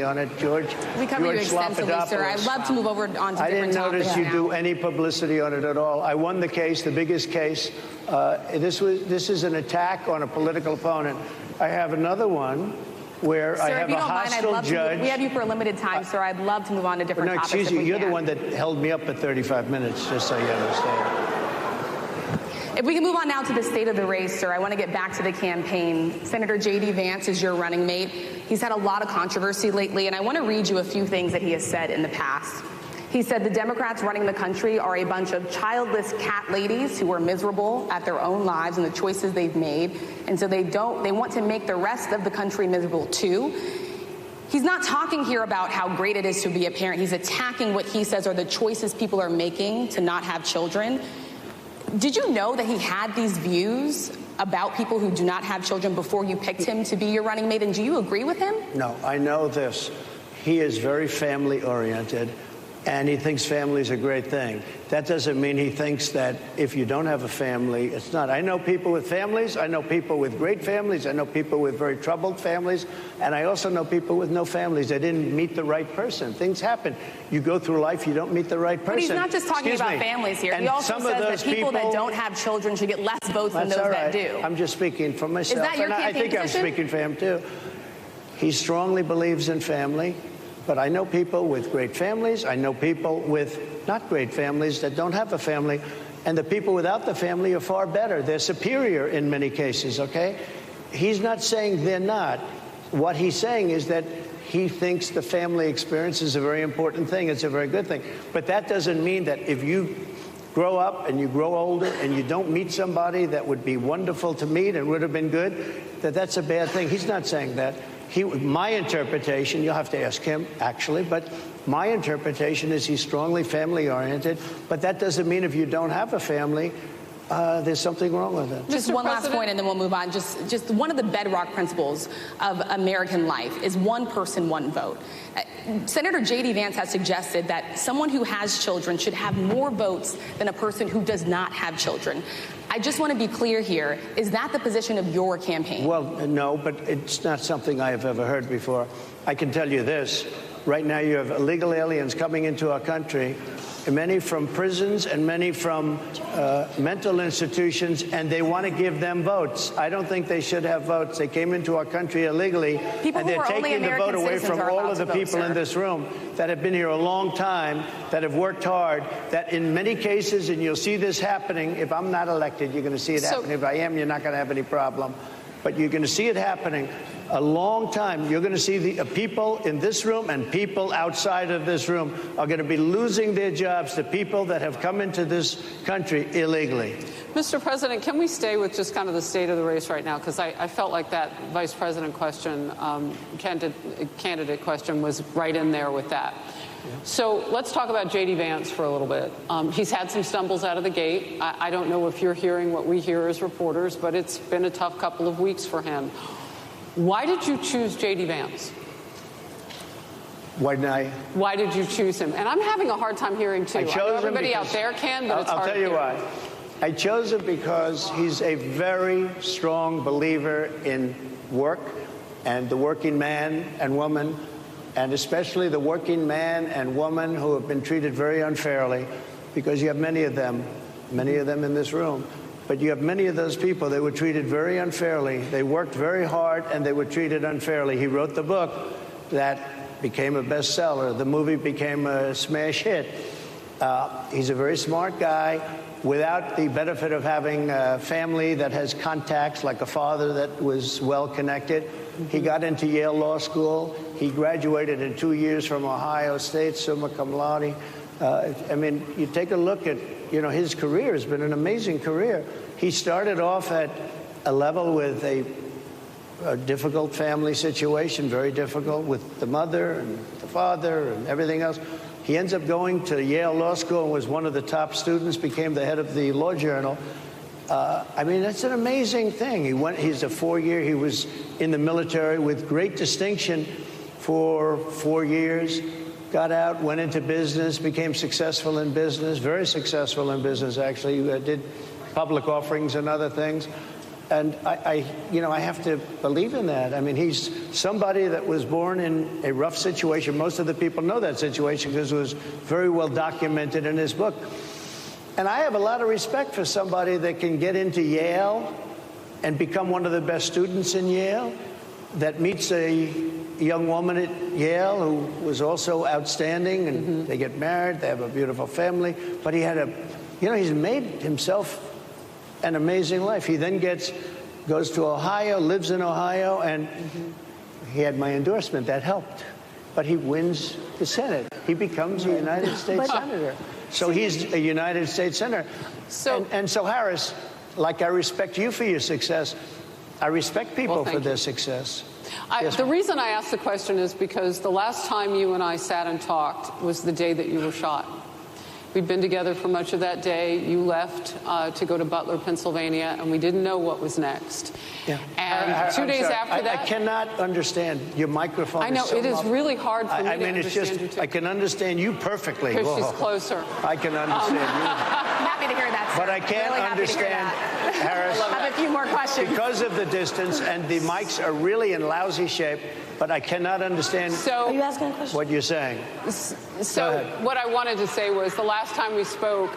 on it, George. We cover you extensively, sir. I'd love to move over on to different topics. I didn't notice you do any publicity on it at all. I won the case, the biggest case. This is an attack on a political opponent. I have another one where I have a hostile judge. We have you for a limited time, sir. I'd love to move on to different topics. No, excuse you. You're the one that held me up for 35 minutes, just so you understand. If we can move on now to the state of the race, sir, I want to get back to the campaign. Senator J.D. Vance is your running mate. He's had a lot of controversy lately, and I want to read you a few things that he has said in the past. He said the Democrats running the country are a bunch of childless cat ladies who are miserable at their own lives and the choices they've made, and so they want to make the rest of the country miserable too. He's not talking here about how great it is to be a parent. He's attacking what he says are the choices people are making to not have children. Did you know that he had these views about people who do not have children before you picked him to be your running mate, and do you agree with him? No, I know this. He is very family-oriented, and he thinks family is a great thing. That doesn't mean he thinks that if you don't have a family, it's not. I know people with families. I know people with great families. I know people with very troubled families. And I also know people with no families. They didn't meet the right person. Things happen. You go through life, you don't meet the right person. But he's not just talking about families here. He also says that people that don't have children should get less votes than those that do. I'm just speaking for myself. Is that your campaign I think position? I'm speaking for him, too. He strongly believes in family. But I know people with great families. I know people with not great families that don't have a family. And the people without the family are far better. They're superior in many cases, okay? He's not saying they're not. What he's saying is that he thinks the family experience is a very important thing. It's a very good thing. But that doesn't mean that if you grow up and you grow older and you don't meet somebody that would be wonderful to meet and would have been good, that that's a bad thing. He's not saying that. My interpretation, you'll have to ask him, actually, but my interpretation is he's strongly family-oriented, but that doesn't mean if you don't have a family, there's something wrong with it. Just one last point, and then we'll move on. Just one of the bedrock principles of American life is one person, one vote. Senator J.D. Vance has suggested that someone who has children should have more votes than a person who does not have children. I just want to be clear here. Is that the position of your campaign? Well, no, but it's not something I have ever heard before. I can tell you this. Right now you have illegal aliens coming into our country, many from prisons and many from mental institutions, and they want to give them votes. I don't think they should have votes. They came into our country illegally, and they're taking the vote away from all of the people in this room that have been here a long time, that have worked hard, that in many cases, and you'll see this happening, if I'm not elected, you're going to see it happening. If I am, you're not going to have any problem. But you're going to see it happening a long time. You're going to see the people in this room and people outside of this room are going to be losing their jobs to people that have come into this country illegally. Mr. President, can we stay with just kind of the state of the race right now? Because I felt like that vice president question, candidate question was right in there with that. So let's talk about J.D. Vance for a little bit. He's had some stumbles out of the gate. I don't know if you're hearing what we hear as reporters, but it's been a tough couple of weeks for him. Why did you choose J.D. Vance? Why did you choose him? And I'm having a hard time hearing, too. I know everybody out there can, but it's hard to hear. I'll tell you why. I chose him because he's a very strong believer in work and the working man and woman, and especially the working man and woman who have been treated very unfairly, because you have many of them in this room. But you have many of those people that were treated very unfairly. They worked very hard, and they were treated unfairly. He wrote the book that became a bestseller. The movie became a smash hit. He's a very smart guy. Without the benefit of having a family that has contacts, like a father that was well-connected, he got into Yale Law School. He graduated in 2 years from Ohio State, summa cum laude. I mean, you take a look at, his career has been an amazing career. He started off at a level with a difficult family situation, very difficult, with the mother and the father and everything else. He ends up going to Yale Law School and was one of the top students, became the head of the Law Journal. I mean, that's an amazing thing. He's a 4-year, he was in the military with great distinction for 4 years, got out, went into business, became successful in business, very successful in business, actually. Did public offerings and other things. And I have to believe in that. I mean, he's somebody that was born in a rough situation. Most of the people know that situation because it was very well documented in his book. And I have a lot of respect for somebody that can get into Yale and become one of the best students in Yale, that meets a young woman at Yale who was also outstanding, and they get married, they have a beautiful family. But he had he's made himself an amazing life. He then goes to Ohio, lives in Ohio, and he had my endorsement. That helped. But he wins the Senate. He becomes a United States Senator. So he's a United States Senator. So Harris, like I respect you for your success, I respect people for their success. The reason I asked the question is because the last time you and I sat and talked was the day that you were shot. We'd been together for much of that day. You left to go to Butler, Pennsylvania, and we didn't know what was next. Yeah. And 2 days after that... I cannot understand. Your microphone I know, is so it is really hard for me to understand you, too. I can understand you perfectly. Because she's closer. I can understand you. I'm happy to hear that, sir. But I can't really understand, Harris. I have a few more questions. Because of the distance, and the mics are really in lousy shape, but I cannot understand Are you asking a question? what you're saying. So what I wanted to say was the last time we spoke,